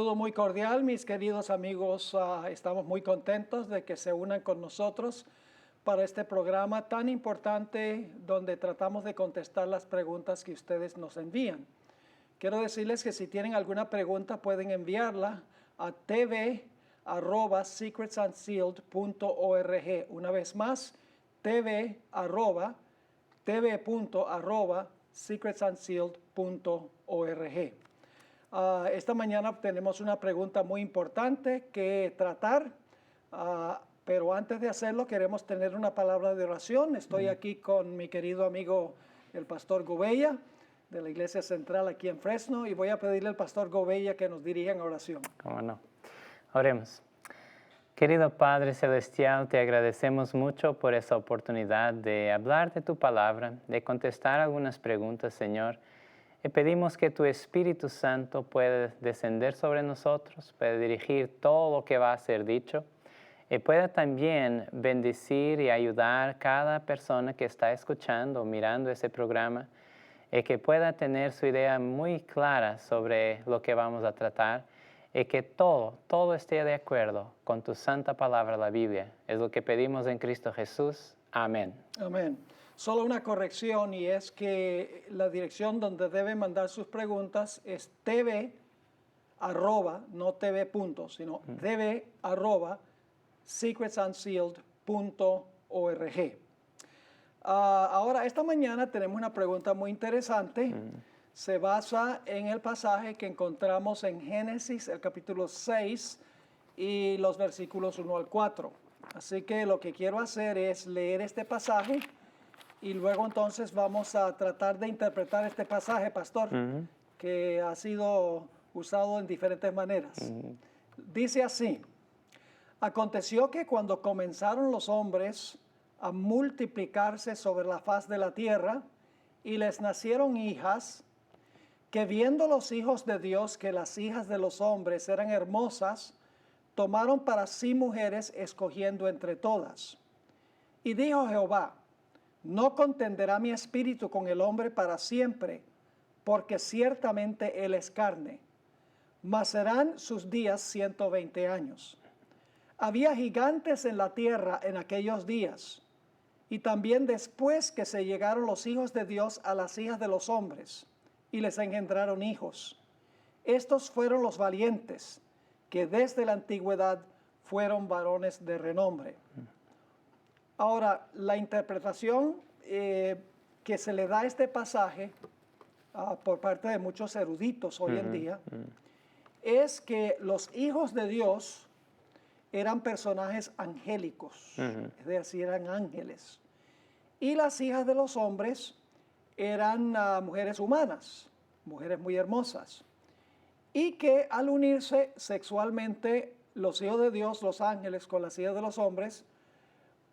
saludo muy cordial, mis queridos amigos. Estamos muy contentos de que se unan con nosotros para este programa tan importante donde tratamos de contestar las preguntas que ustedes nos envían. Quiero decirles que si tienen alguna pregunta pueden enviarla a tv@secretsunsealed.org. Una vez más, tv@secretsunsealed.org. Esta mañana tenemos una pregunta muy importante que tratar, pero antes de hacerlo queremos tener una palabra de oración. Estoy aquí con mi querido amigo el pastor Gouveia de la Iglesia Central aquí en Fresno y voy a pedirle al pastor Gouveia que nos dirija en oración. ¿Cómo no? Oremos. Querido Padre Celestial, te agradecemos mucho por esta oportunidad de hablar de tu palabra, de contestar algunas preguntas, Señor. Y pedimos que tu Espíritu Santo pueda descender sobre nosotros, pueda dirigir todo lo que va a ser dicho y pueda también bendecir y ayudar a cada persona que está escuchando o mirando ese programa y que pueda tener su idea muy clara sobre lo que vamos a tratar y que todo esté de acuerdo con tu santa palabra, la Biblia. Es lo que pedimos en Cristo Jesús. Amén. Amén. Solo una corrección y es que la dirección donde deben mandar sus preguntas es tv arroba, no tv punto, sino tv arroba secretsunsealed.org. Ahora, esta mañana tenemos una pregunta muy interesante. Se basa en el pasaje que encontramos en Génesis, el capítulo 6 y los versículos 1 al 4. Así que lo que quiero hacer es leer este pasaje y luego entonces vamos a tratar de interpretar este pasaje, pastor, que ha sido usado en diferentes maneras. Dice así: aconteció que cuando comenzaron los hombres a multiplicarse sobre la faz de la tierra y les nacieron hijas, que viendo los hijos de Dios que las hijas de los hombres eran hermosas, tomaron para sí mujeres escogiendo entre todas. Y dijo Jehová: no contenderá mi espíritu con el hombre para siempre, porque ciertamente él es carne, mas serán sus días 120 años. Había gigantes en la tierra en aquellos días, y también después que se llegaron los hijos de Dios a las hijas de los hombres, y les engendraron hijos. Estos fueron los valientes, que desde la antigüedad fueron varones de renombre. Ahora, la interpretación que se le da a este pasaje por parte de muchos eruditos hoy en día es que los hijos de Dios eran personajes angélicos, es decir, eran ángeles. Y las hijas de los hombres eran mujeres humanas, mujeres muy hermosas. Y que al unirse sexualmente los hijos de Dios, los ángeles, con las hijas de los hombres,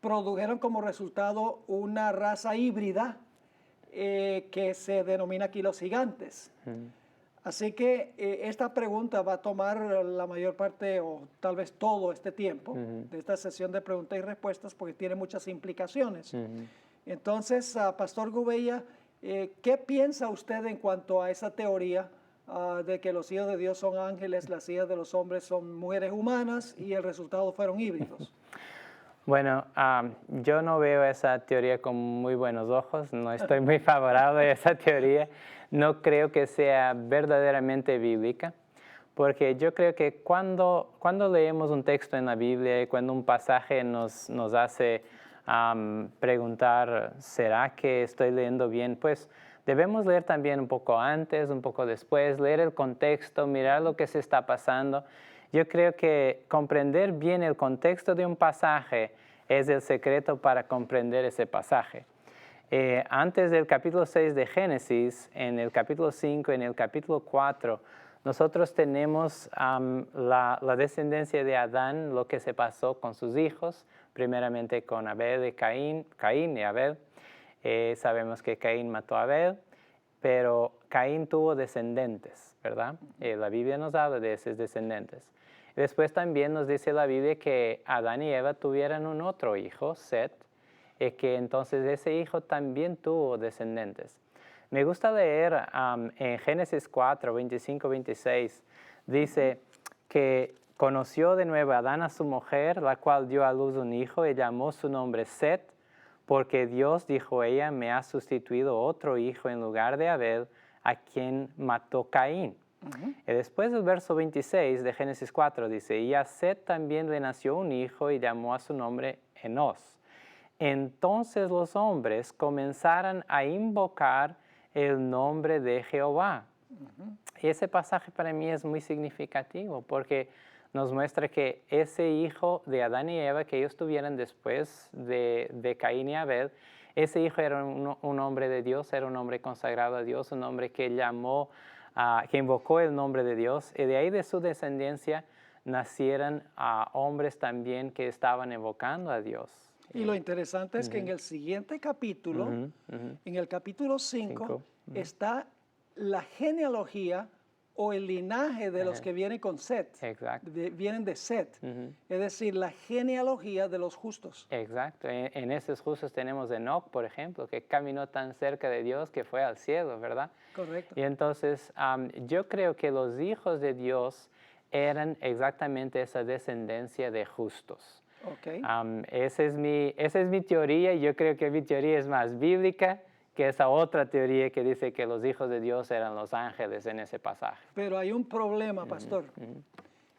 produjeron como resultado una raza híbrida que se denomina aquí los gigantes. Así que esta pregunta va a tomar la mayor parte o tal vez todo este tiempo de esta sesión de preguntas y respuestas porque tiene muchas implicaciones. Entonces, Pastor Gouveia, ¿qué piensa usted en cuanto a esa teoría de que los hijos de Dios son ángeles, las hijas de los hombres son mujeres humanas y el resultado fueron híbridos? Bueno, yo no veo esa teoría con muy buenos ojos, no estoy muy favorable a esa teoría, no creo que sea verdaderamente bíblica, porque yo creo que cuando leemos un texto en la Biblia y cuando un pasaje nos hace preguntar, ¿será que estoy leyendo bien? Pues debemos leer también un poco antes, un poco después, leer el contexto, mirar lo que se está pasando. Yo creo que comprender bien el contexto de un pasaje es el secreto para comprender ese pasaje. Antes del capítulo 6 de Génesis, en el capítulo 5, en el capítulo 4, nosotros tenemos la descendencia de Adán, lo que se pasó con sus hijos, primeramente con Abel y Caín y Abel. Sabemos que Caín mató a Abel, pero Caín tuvo descendientes, ¿verdad? La Biblia nos habla de esos descendientes. Después también nos dice la Biblia que Adán y Eva tuvieran un otro hijo, Set, y que entonces ese hijo también tuvo descendientes. Me gusta leer en Génesis 4, 25, 26, dice, que conoció de nuevo a Adán a su mujer, la cual dio a luz un hijo y llamó su nombre Set, porque Dios, dijo ella, me ha sustituido otro hijo en lugar de Abel, a quien mató Caín. Y después del verso 26 de Génesis 4 dice, y a Set también le nació un hijo y llamó a su nombre Enos. Entonces los hombres comenzaron a invocar el nombre de Jehová. Y ese pasaje para mí es muy significativo porque nos muestra que ese hijo de Adán y Eva que ellos tuvieron después de Caín y Abel, ese hijo era un hombre de Dios, era un hombre consagrado a Dios, un hombre que llamó, que invocó el nombre de Dios, y de ahí de su descendencia nacieron hombres también que estaban invocando a Dios. Y lo interesante es que en el siguiente capítulo, en el capítulo 5, está la genealogía o el linaje de los que vienen con Set. Exacto. Vienen de Set. Es decir, la genealogía de los justos. Exacto. En esos justos tenemos Enoc, por ejemplo, que caminó tan cerca de Dios que fue al cielo, ¿verdad? Correcto. Y entonces yo creo que los hijos de Dios eran exactamente esa descendencia de justos. Okay. Esa es mi teoría, y yo creo que mi teoría es más bíblica que esa otra teoría que dice que los hijos de Dios eran los ángeles en ese pasaje. Pero hay un problema, pastor,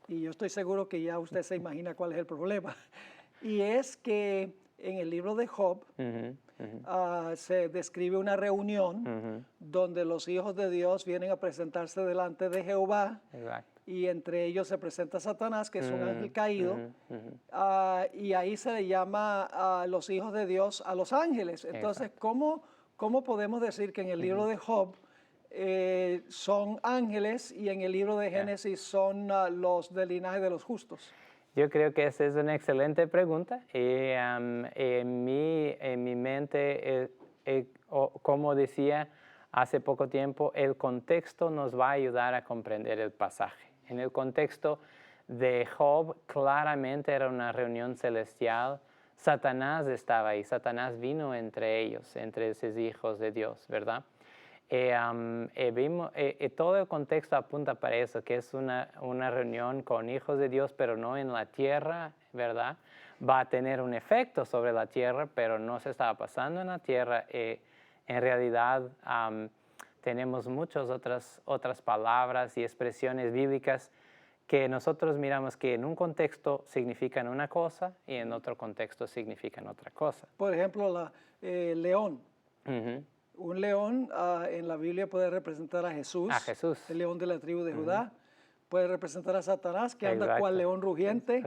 y yo estoy seguro que ya usted se imagina cuál es el problema, y es que en el libro de Job se describe una reunión donde los hijos de Dios vienen a presentarse delante de Jehová. Exacto. Y entre ellos se presenta Satanás, que es un ángel caído, y ahí se le llama a los hijos de Dios a los ángeles. Entonces, ¿cómo podemos decir que en el libro de Job son ángeles y en el libro de Génesis son los del linaje de los justos? Yo creo que esa es una excelente pregunta. Y en mi mente, como decía hace poco tiempo, el contexto nos va a ayudar a comprender el pasaje. En el contexto de Job, claramente era una reunión celestial. Satanás estaba ahí, Satanás vino entre ellos, entre esos hijos de Dios, ¿verdad? Todo el contexto apunta para eso, que es una reunión con hijos de Dios, pero no en la tierra, ¿verdad? Va a tener un efecto sobre la tierra, pero no se estaba pasando en la tierra. En realidad, tenemos muchas otras palabras y expresiones bíblicas que nosotros miramos que en un contexto significan una cosa y en otro contexto significan otra cosa. Por ejemplo, león. Un león en la Biblia puede representar a Jesús, el león de la tribu de Judá. Puede representar a Satanás, que anda cual león rugiente.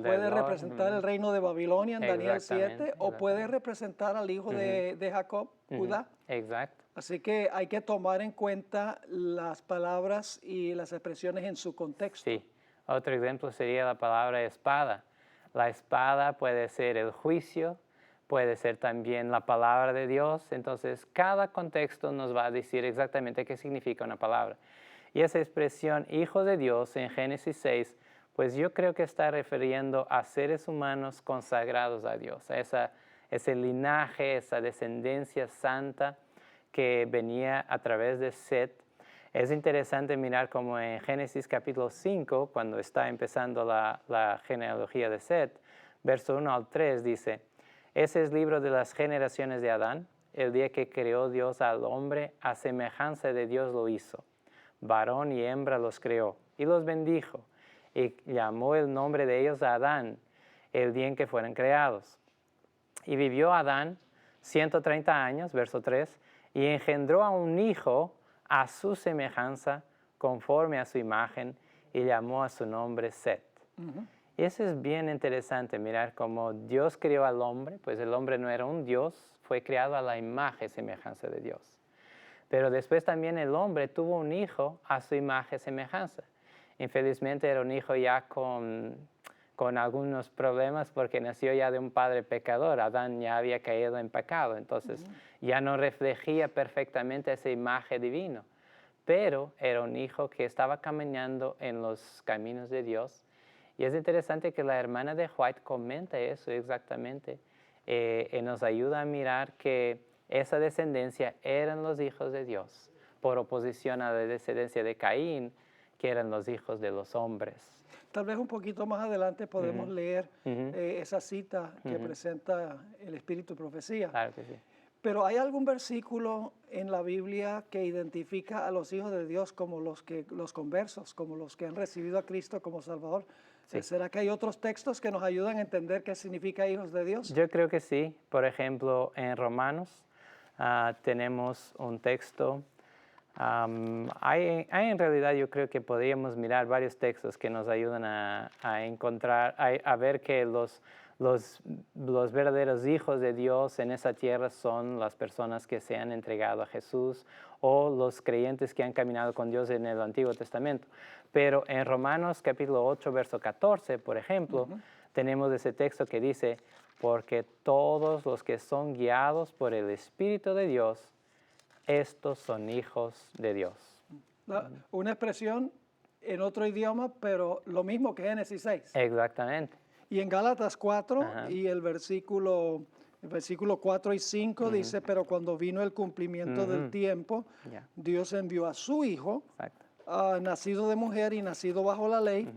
Puede representar el reino de Babilonia en Daniel 7, o puede representar al hijo de Jacob, Judá. Exacto. Así que hay que tomar en cuenta las palabras y las expresiones en su contexto. Sí. Otro ejemplo sería la palabra espada. La espada puede ser el juicio, puede ser también la palabra de Dios. Entonces, cada contexto nos va a decir exactamente qué significa una palabra. Y esa expresión, hijo de Dios, en Génesis 6, pues yo creo que está refiriendo a seres humanos consagrados a Dios, a ese linaje, esa descendencia santa que venía a través de Set. Es interesante mirar como en Génesis capítulo 5, cuando está empezando la genealogía de Set, verso 1 al 3 dice, ese es libro de las generaciones de Adán, el día que creó Dios al hombre, a semejanza de Dios lo hizo. Varón y hembra los creó y los bendijo, y llamó el nombre de ellos a Adán, el día en que fueron creados. Y vivió Adán 130 años, verso 3, y engendró a un hijo a su semejanza, conforme a su imagen, y llamó a su nombre Set. Y eso es bien interesante, mirar cómo Dios creó al hombre, pues el hombre no era un Dios, fue creado a la imagen y semejanza de Dios. Pero después también el hombre tuvo un hijo a su imagen y semejanza. Infelizmente era un hijo ya con algunos problemas porque nació ya de un padre pecador. Adán ya había caído en pecado, entonces ya no reflejía perfectamente esa imagen divina. Pero era un hijo que estaba caminando en los caminos de Dios. Y es interesante que la hermana de White comenta eso exactamente. Y nos ayuda a mirar que esa descendencia eran los hijos de Dios, por oposición a la descendencia de Caín, que eran los hijos de los hombres. Tal vez un poquito más adelante podemos leer esa cita que presenta el Espíritu de Profecía. Claro que sí. Pero ¿hay algún versículo en la Biblia que identifica a los hijos de Dios como los conversos, como los que han recibido a Cristo como Salvador? Sí. ¿Será que hay otros textos que nos ayudan a entender qué significa hijos de Dios? Yo creo que sí. Por ejemplo, en Romanos tenemos un texto. Hay en realidad, yo creo que podríamos mirar varios textos que nos ayudan a encontrar, a ver que los verdaderos hijos de Dios en esa tierra son las personas que se han entregado a Jesús o los creyentes que han caminado con Dios en el Antiguo Testamento. Pero en Romanos capítulo 8, verso 14, por ejemplo, tenemos ese texto que dice, porque todos los que son guiados por el Espíritu de Dios, estos son hijos de Dios. Una expresión en otro idioma, pero lo mismo que Génesis 6. Exactamente. Y en Gálatas 4 y el versículo 4 y 5 dice, pero cuando vino el cumplimiento del tiempo, Dios envió a su Hijo, nacido de mujer y nacido bajo la ley,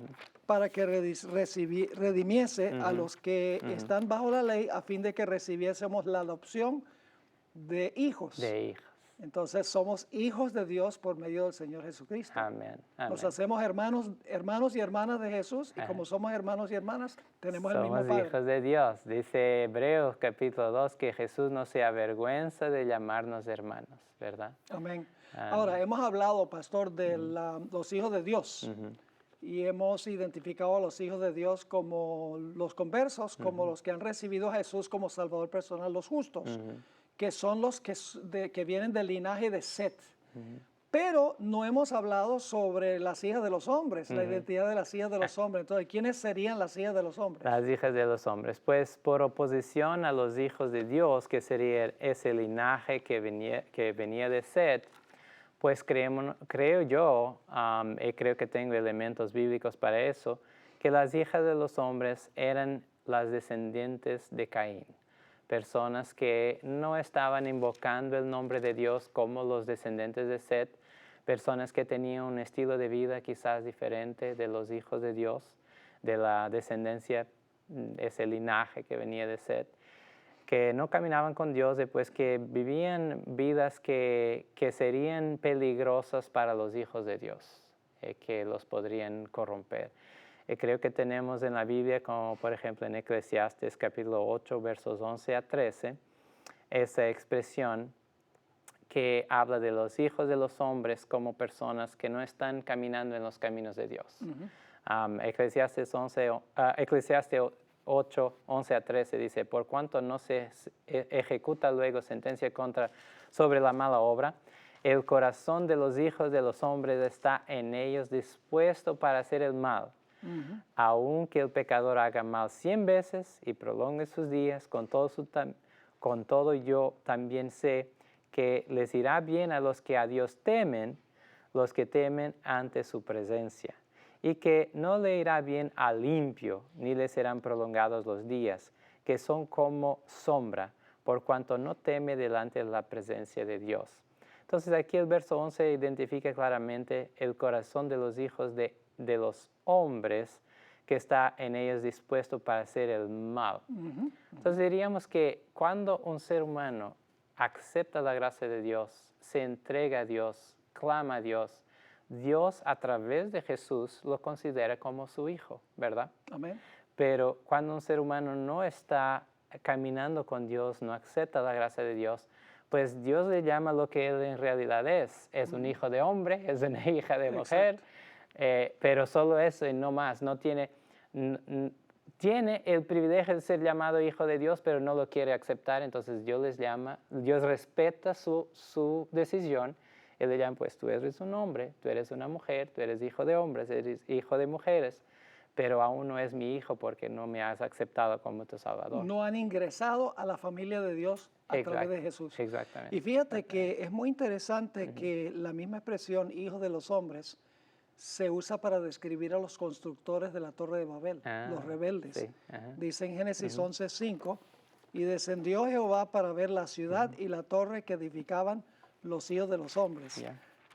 para que redimiese a los que están bajo la ley, a fin de que recibiésemos la adopción de hijos. De hijos. Entonces somos hijos de Dios por medio del Señor Jesucristo. Amén. Amén. Nos hacemos hermanos y hermanas de Jesús, y como somos hermanos y hermanas, tenemos el mismo Padre. Somos hijos de Dios. Dice Hebreos capítulo 2 que Jesús no se avergüenza de llamarnos hermanos, ¿verdad? Amén. Ahora, hemos hablado, pastor, de los hijos de Dios. Y hemos identificado a los hijos de Dios como los conversos, como los que han recibido a Jesús como Salvador personal, los justos, que son los que vienen del linaje de Set. Pero no hemos hablado sobre las hijas de los hombres, la identidad de las hijas de los hombres. Entonces, ¿quiénes serían las hijas de los hombres? Las hijas de los hombres. Pues por oposición a los hijos de Dios, que sería ese linaje que venía de Set, pues creo yo, y creo que tengo elementos bíblicos para eso, que las hijas de los hombres eran las descendientes de Caín. Personas que no estaban invocando el nombre de Dios como los descendientes de Set, personas que tenían un estilo de vida quizás diferente de los hijos de Dios, de la descendencia, ese linaje que venía de Set, que no caminaban con Dios y pues que vivían vidas que serían peligrosas para los hijos de Dios, que los podrían corromper. Creo que tenemos en la Biblia, como por ejemplo en Eclesiastes capítulo 8, versos 11 a 13, esa expresión que habla de los hijos de los hombres como personas que no están caminando en los caminos de Dios. Eclesiastes 8, 11 a 13 dice, por cuanto no se ejecuta luego sentencia sobre la mala obra, el corazón de los hijos de los hombres está en ellos dispuesto para hacer el mal. Aunque el pecador haga mal 100 veces y prolongue sus días, con todo yo también sé que les irá bien a los que a Dios temen, los que temen ante su presencia, y que no le irá bien al limpio, ni le serán prolongados los días, que son como sombra, por cuanto no teme delante de la presencia de Dios. Entonces aquí el verso 11 identifica claramente el corazón de los hijos de los hombres que está en ellos dispuesto para hacer el mal. Entonces diríamos que cuando un ser humano acepta la gracia de Dios, se entrega a Dios, clama a Dios, Dios a través de Jesús lo considera como su hijo, ¿verdad? Amén. Pero cuando un ser humano no está caminando con Dios, no acepta la gracia de Dios, pues Dios le llama lo que él en realidad es. Es un hijo de hombre, es una hija de mujer, pero solo eso y no más. No tiene el privilegio de ser llamado hijo de Dios, pero no lo quiere aceptar. Entonces Dios respeta su decisión. Él le llama, pues tú eres un hombre, tú eres una mujer, tú eres hijo de hombres, eres hijo de mujeres, pero aún no es mi hijo porque no me has aceptado como tu Salvador. No han ingresado a la familia de Dios a través de Jesús. Exactamente. Y fíjate que es muy interesante que la misma expresión hijo de los hombres se usa para describir a los constructores de la Torre de Babel, los rebeldes. Sí. Dice en Génesis 11:5, y descendió Jehová para ver la ciudad y la torre que edificaban los hijos de los hombres.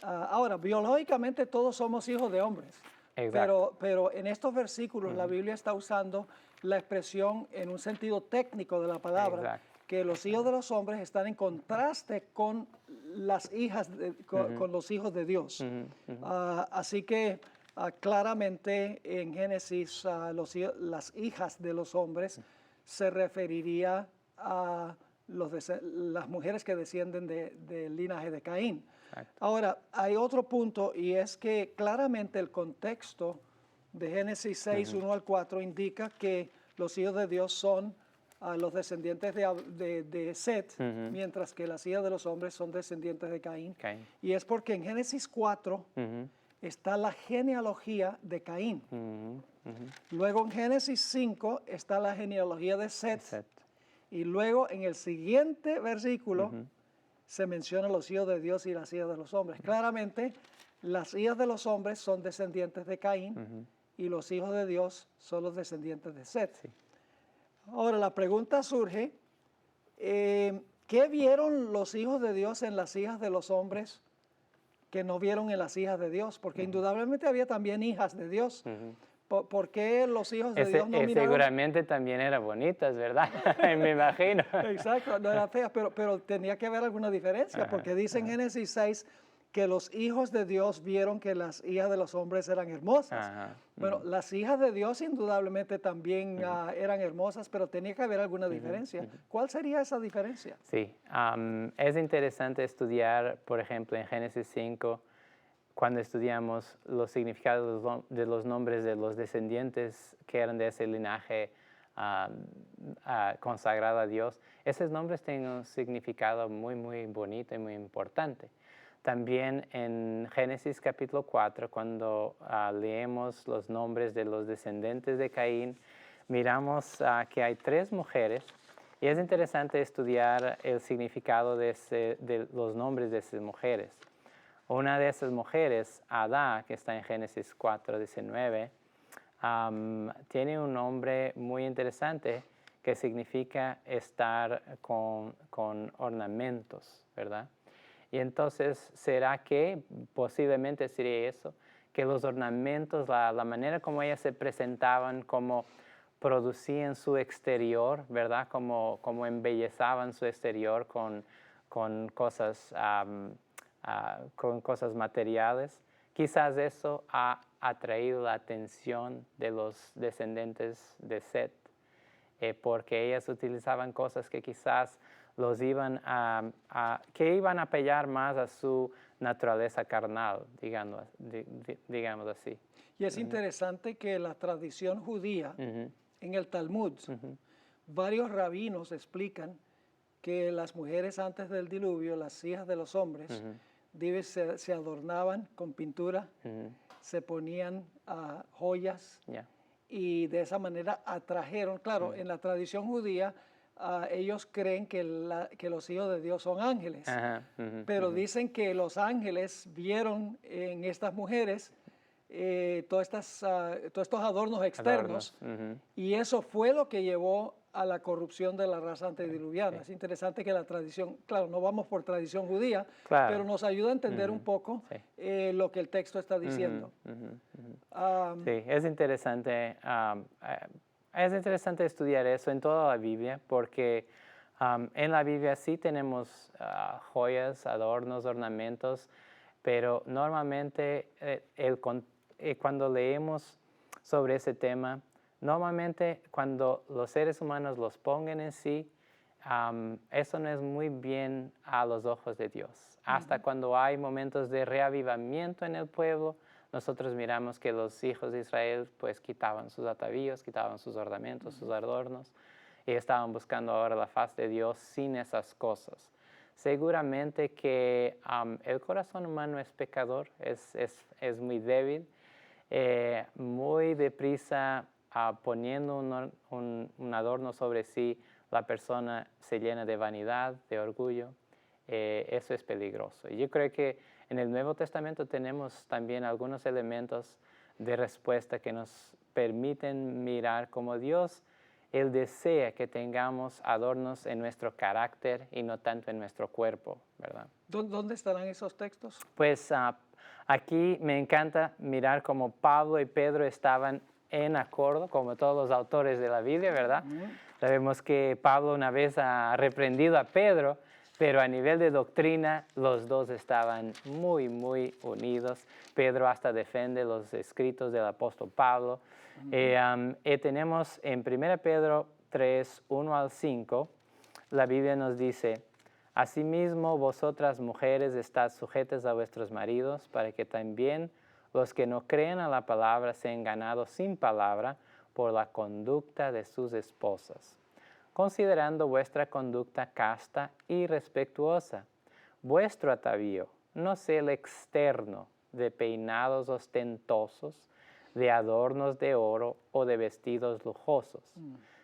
Ahora, biológicamente todos somos hijos de hombres. Exacto. Pero en estos versículos la Biblia está usando la expresión en un sentido técnico de la palabra, Exacto. que los hijos de los hombres están en contraste con las hijas, con los hijos de Dios. Así que claramente en Génesis las hijas de los hombres se referiría a las mujeres que descienden del linaje de Caín. Exacto. Ahora, hay otro punto y es que claramente el contexto de Génesis 6, 1 al 4 indica que los hijos de Dios son los descendientes de Set, mientras que las hijas de los hombres son descendientes de Caín. Caín. Y es porque en Génesis 4 está la genealogía de Caín. Luego en Génesis 5 está la genealogía de Set. Exacto. Y luego en el siguiente versículo se mencionan los hijos de Dios y las hijas de los hombres. Claramente, las hijas de los hombres son descendientes de Caín y los hijos de Dios son los descendientes de Set. Sí. Ahora, la pregunta surge, ¿qué vieron los hijos de Dios en las hijas de los hombres que no vieron en las hijas de Dios? Porque indudablemente había también hijas de Dios. ¿Por qué los hijos de Dios no miraron? Seguramente también eran bonitas, ¿verdad? Me imagino. Exacto, no eran feas, pero tenía que haber alguna diferencia, porque dice en Génesis 6 que los hijos de Dios vieron que las hijas de los hombres eran hermosas. Bueno, las hijas de Dios indudablemente también eran hermosas, pero tenía que haber alguna diferencia. ¿Cuál sería esa diferencia? Sí, es interesante estudiar, por ejemplo, en Génesis 5, cuando estudiamos los significados de los nombres de los descendientes que eran de ese linaje consagrado a Dios, esos nombres tienen un significado muy, muy bonito y muy importante. También en Génesis capítulo 4, cuando leemos los nombres de los descendientes de Caín, miramos que hay 3 mujeres, y es interesante estudiar el significado de los nombres de esas mujeres. Una de esas mujeres, Adá, que está en Génesis 4, 19, tiene un nombre muy interesante que significa estar con ornamentos, ¿verdad? Y entonces, ¿será que posiblemente sería eso? Que los ornamentos, la manera como ellas se presentaban, como producían su exterior, ¿verdad? Como embellezaban su exterior con cosas con cosas materiales, quizás eso ha atraído la atención de los descendientes de Set, porque ellas utilizaban cosas que quizás que iban a apelar más a su naturaleza carnal, digamos así. Y es interesante que la tradición judía, en el Talmud, varios rabinos explican que las mujeres antes del diluvio, las hijas de los hombres, se adornaban con pintura, se ponían joyas y de esa manera atrajeron, claro, en la tradición judía ellos creen que los hijos de Dios son ángeles, pero dicen que los ángeles vieron en estas mujeres todos estos adornos externos y eso fue lo que llevó a la corrupción de la raza antediluviana. Es interesante que la tradición, claro, no vamos por tradición judía, pero nos ayuda a entender un poco lo que el texto está diciendo. Sí, es interesante. Es interesante estudiar eso en toda la Biblia, porque en la Biblia sí tenemos joyas, adornos, ornamentos, pero normalmente cuando leemos sobre ese tema, normalmente cuando los seres humanos los pongan en sí, eso no es muy bien a los ojos de Dios. Hasta cuando hay momentos de reavivamiento en el pueblo, nosotros miramos que los hijos de Israel pues quitaban sus atavíos, quitaban sus ornamentos, sus adornos, y estaban buscando ahora la faz de Dios sin esas cosas. Seguramente que el corazón humano es pecador, es muy débil, muy deprisa poniendo un adorno sobre sí, la persona se llena de vanidad, de orgullo. Eso es peligroso. Y yo creo que en el Nuevo Testamento tenemos también algunos elementos de respuesta que nos permiten mirar cómo Dios Él desea que tengamos adornos en nuestro carácter y no tanto en nuestro cuerpo, ¿verdad? ¿Dónde estarán esos textos? Pues aquí me encanta mirar cómo Pablo y Pedro estaban en acuerdo, como todos los autores de la Biblia, ¿verdad? Sabemos que Pablo una vez ha reprendido a Pedro, pero a nivel de doctrina los dos estaban muy, muy unidos. Pedro hasta defiende los escritos del apóstol Pablo. Tenemos en 1 Pedro 3, 1 al 5, la Biblia nos dice: asimismo, vosotras mujeres estad sujetas a vuestros maridos, para que también los que no creen a la palabra sean ganados sin palabra por la conducta de sus esposas, considerando vuestra conducta casta y respetuosa. Vuestro atavío no sea el externo, de peinados ostentosos, de adornos de oro o de vestidos lujosos,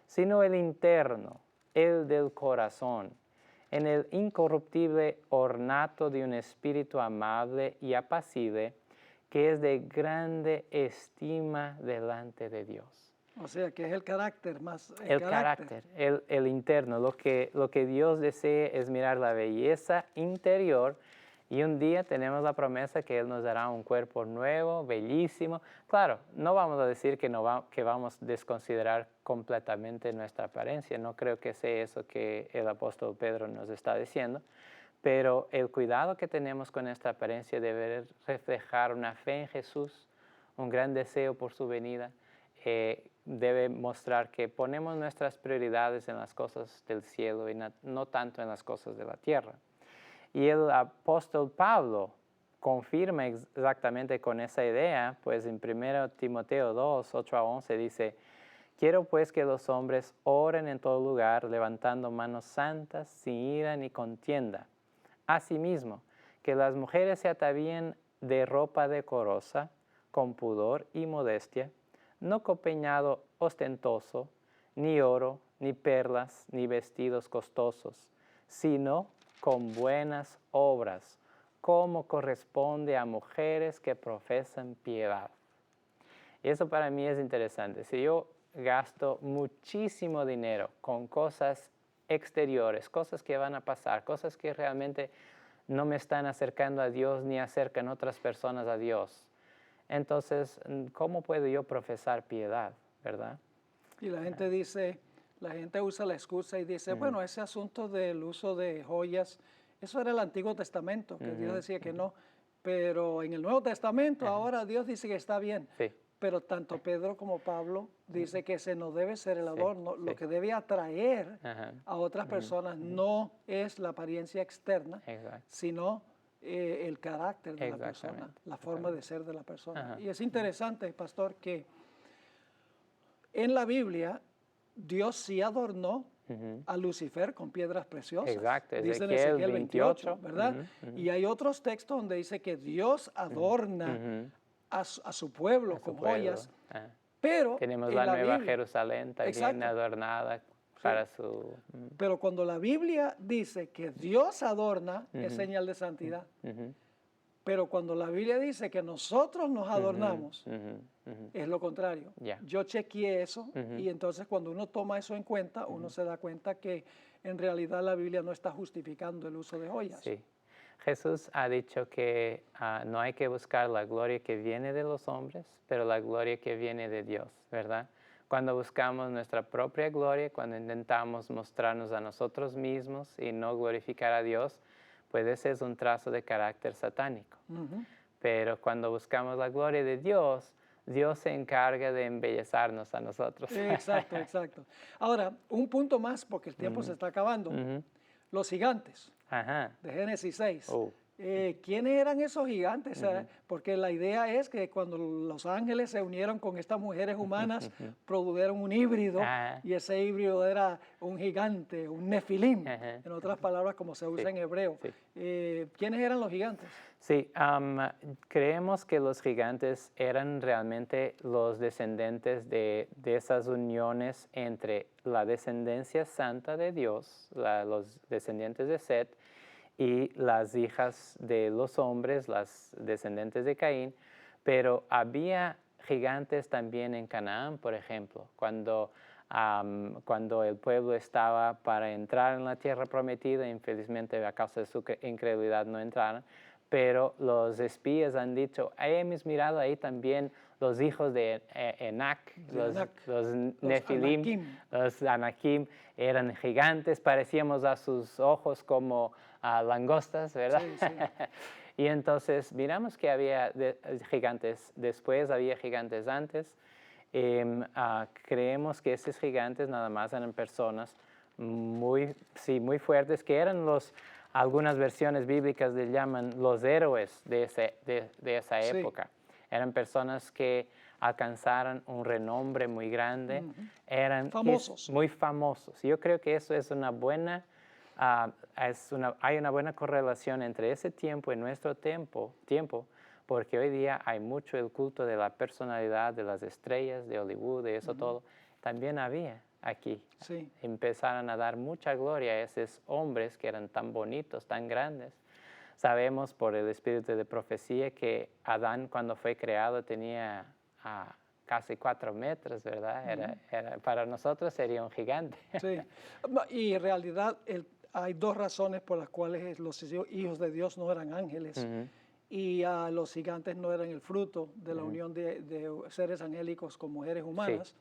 sino el interno, el del corazón, en el incorruptible ornato de un espíritu amable y apacible, que es de grande estima delante de Dios. O sea, que es el carácter más... El carácter, el interno. Lo que Dios desea es mirar la belleza interior, y un día tenemos la promesa que Él nos dará un cuerpo nuevo, bellísimo. Claro, no vamos a decir que vamos a desconsiderar completamente nuestra apariencia. No creo que sea eso que el apóstol Pedro nos está diciendo. Pero el cuidado que tenemos con esta apariencia debe reflejar una fe en Jesús, un gran deseo por su venida. Debe mostrar que ponemos nuestras prioridades en las cosas del cielo y no tanto en las cosas de la tierra. Y el apóstol Pablo confirma exactamente con esa idea, pues en 1 Timoteo 2, 8 a 11 dice: quiero pues que los hombres oren en todo lugar, levantando manos santas, sin ira ni contienda. Asimismo, que las mujeres se atavíen de ropa decorosa, con pudor y modestia, no con peñado ostentoso, ni oro, ni perlas, ni vestidos costosos, sino con buenas obras, como corresponde a mujeres que profesan piedad. Y eso para mí es interesante. Si yo gasto muchísimo dinero con cosas exteriores, cosas que van a pasar, cosas que realmente no me están acercando a Dios ni acercan otras personas a Dios, entonces, ¿cómo puedo yo profesar piedad, verdad? Y la gente dice, la gente usa la excusa y dice, bueno, ese asunto del uso de joyas, eso era el Antiguo Testamento, que Dios decía que no, pero en el Nuevo Testamento ahora Dios dice que está bien. Sí. Pero tanto Pedro como Pablo dice que ese no debe ser el adorno. Lo que debe atraer a otras personas no es la apariencia externa, sino el carácter de la persona, la forma de ser de la persona. Y es interesante, pastor, que en la Biblia Dios sí adornó a Lucifer con piedras preciosas. Exacto, Dice en Ezequiel 28, ¿verdad? Y hay otros textos donde dice que Dios adorna a su pueblo con joyas, pero tenemos en la Nueva Biblia, Jerusalén también adornada para su... Pero cuando la Biblia dice que Dios adorna, es señal de santidad. Pero cuando la Biblia dice que nosotros nos adornamos, es lo contrario. Yo chequeé eso y entonces cuando uno toma eso en cuenta, uno se da cuenta que en realidad la Biblia no está justificando el uso de joyas. Sí. Jesús ha dicho que no hay que buscar la gloria que viene de los hombres, pero la gloria que viene de Dios, ¿verdad? Cuando buscamos nuestra propia gloria, cuando intentamos mostrarnos a nosotros mismos y no glorificar a Dios, pues ese es un trazo de carácter satánico. Pero cuando buscamos la gloria de Dios, Dios se encarga de embellezarnos a nosotros. Exacto, exacto. Ahora, un punto más, porque el tiempo se está acabando. Los gigantes de Génesis 6. ¿Quiénes eran esos gigantes? Porque la idea es que cuando los ángeles se unieron con estas mujeres humanas, produjeron un híbrido, y ese híbrido era un gigante, un nefilim, en otras palabras, como se usa en hebreo. ¿Quiénes eran los gigantes? Sí, creemos que los gigantes eran realmente los descendientes de esas uniones entre la descendencia santa de Dios, los descendientes de Set, y las hijas de los hombres, las descendientes de Caín, pero había gigantes también en Canaán, por ejemplo. Cuando cuando el pueblo estaba para entrar en la tierra prometida. Infelizmente, a causa de su incredulidad, no entraron. Pero los espías han dicho, hemos mirado ahí también los hijos de Enac, los Nefilim, los Anakim, eran gigantes, parecíamos a sus ojos como langostas, ¿verdad? Sí, sí. Y entonces miramos que había gigantes después, había gigantes antes. Creemos que esos gigantes nada más eran personas muy fuertes, que eran algunas versiones bíblicas le llaman los héroes de esa época. Eran personas que alcanzaron un renombre muy grande, eran famosos. Muy famosos. Yo creo que eso es hay una buena correlación entre ese tiempo y nuestro tiempo, porque hoy día hay mucho el culto de la personalidad, de las estrellas, de Hollywood, de eso todo. También había aquí. Sí. Empezaron a dar mucha gloria a esos hombres que eran tan bonitos, tan grandes. Sabemos por el espíritu de profecía que Adán, cuando fue creado, tenía casi 4 metros, ¿verdad? Para nosotros sería un gigante. Sí, y en realidad hay dos razones por las cuales los hijos de Dios no eran ángeles y los gigantes no eran el fruto de la unión de seres angélicos con mujeres humanas. Sí.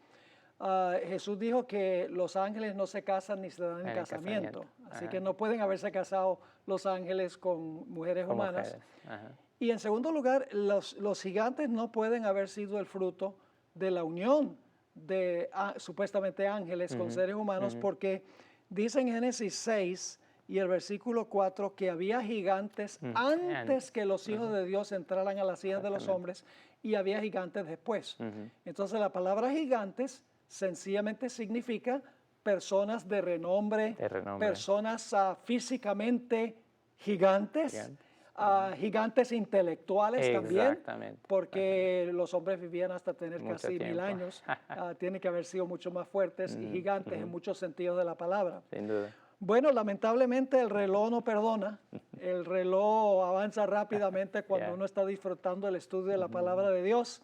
Jesús dijo que los ángeles no se casan ni se dan en casamiento. Así que no pueden haberse casado los ángeles con mujeres humanas. Y en segundo lugar, los gigantes no pueden haber sido el fruto de la unión de supuestamente ángeles con seres humanos, porque dice en Génesis 6 y el versículo 4 que había gigantes antes que los hijos de Dios entraran a las hijas de los hombres y había gigantes después. Entonces la palabra gigantes sencillamente significa personas de renombre. Personas físicamente gigantes. Gigantes intelectuales también, porque los hombres vivían hasta tener mucho casi tiempo. 1000 años, tienen que haber sido mucho más fuertes y gigantes en muchos sentidos de la palabra. Sin duda. Bueno, lamentablemente el reloj no perdona, el reloj avanza rápidamente cuando uno está disfrutando el estudio de la palabra de Dios,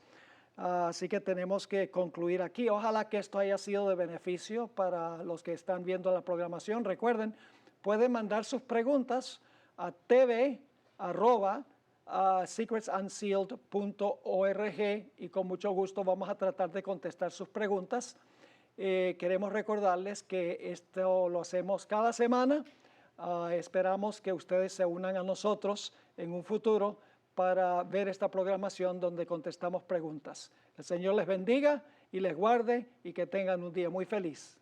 así que tenemos que concluir aquí. Ojalá que esto haya sido de beneficio para los que están viendo la programación. Recuerden, pueden mandar sus preguntas a secretsunsealed.org y con mucho gusto vamos a tratar de contestar sus preguntas. Queremos recordarles que esto lo hacemos cada semana. Esperamos que ustedes se unan a nosotros en un futuro para ver esta programación donde contestamos preguntas. El Señor les bendiga y les guarde y que tengan un día muy feliz.